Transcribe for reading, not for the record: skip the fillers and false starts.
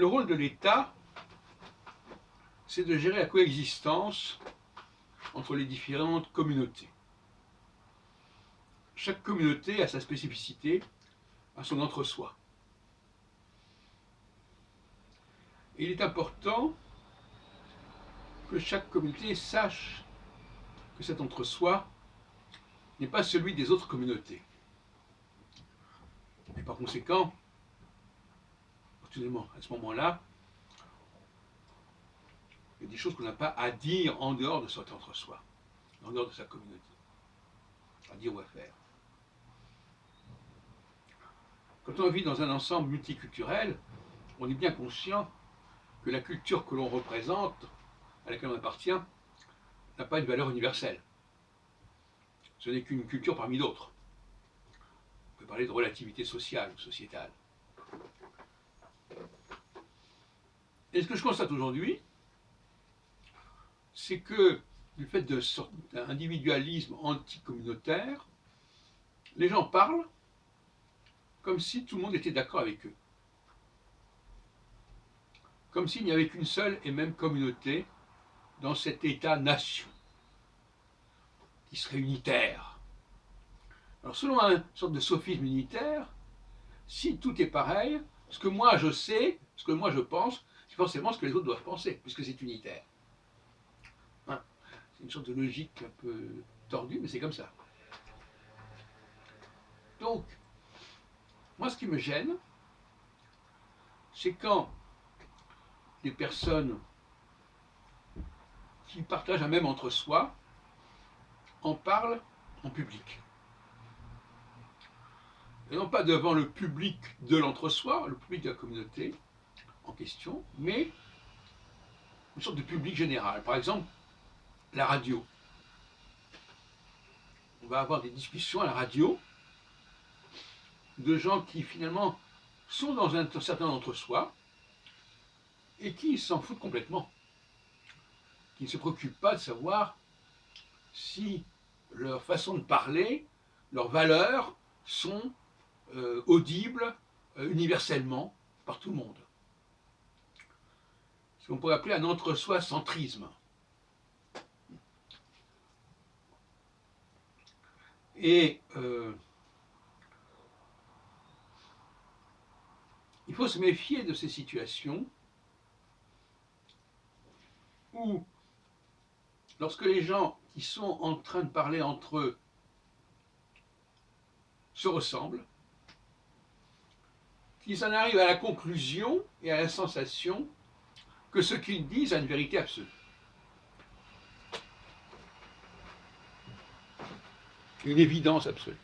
Le rôle de l'État, c'est de gérer la coexistence entre les différentes communautés. Chaque communauté a sa spécificité, a son entre-soi. Et il est important que chaque communauté sache que cet entre-soi n'est pas celui des autres communautés. Et par conséquent, absolument, à ce moment-là, il y a des choses qu'on n'a pas à dire en dehors de cet entre-soi, en dehors de sa communauté, à dire ou à faire. Quand on vit dans un ensemble multiculturel, on est bien conscient que la culture que l'on représente, à laquelle on appartient, n'a pas une valeur universelle. Ce n'est qu'une culture parmi d'autres. On peut parler de relativité sociale ou sociétale. Et ce que je constate aujourd'hui, c'est que du fait d'un individualisme anticommunautaire, les gens parlent comme si tout le monde était d'accord avec eux. Comme s'il n'y avait qu'une seule et même communauté dans cet État-nation, qui serait unitaire. Alors selon une sorte de sophisme unitaire, si tout est pareil, ce que moi je sais, ce que moi je pense, c'est forcément ce que les autres doivent penser, puisque c'est unitaire. Hein, c'est une sorte de logique un peu tordue, mais c'est comme ça. Donc, moi ce qui me gêne, c'est quand des personnes qui partagent un même entre-soi en parlent en public. Et non pas devant le public de l'entre-soi, le public de la communauté en question, mais une sorte de public général. Par exemple, la radio. On va avoir des discussions à la radio de gens qui finalement sont dans un certain entre-soi et qui s'en foutent complètement, qui ne se préoccupent pas de savoir si leur façon de parler, leurs valeurs sont audibles universellement par tout le monde. Ce qu'on pourrait appeler un entre-soi centrisme. Et il faut se méfier de ces situations où, lorsque les gens qui sont en train de parler entre eux se ressemblent, qu'ils en arrivent à la conclusion et à la sensation que ce qu'ils disent a une vérité absolue. Une évidence absolue.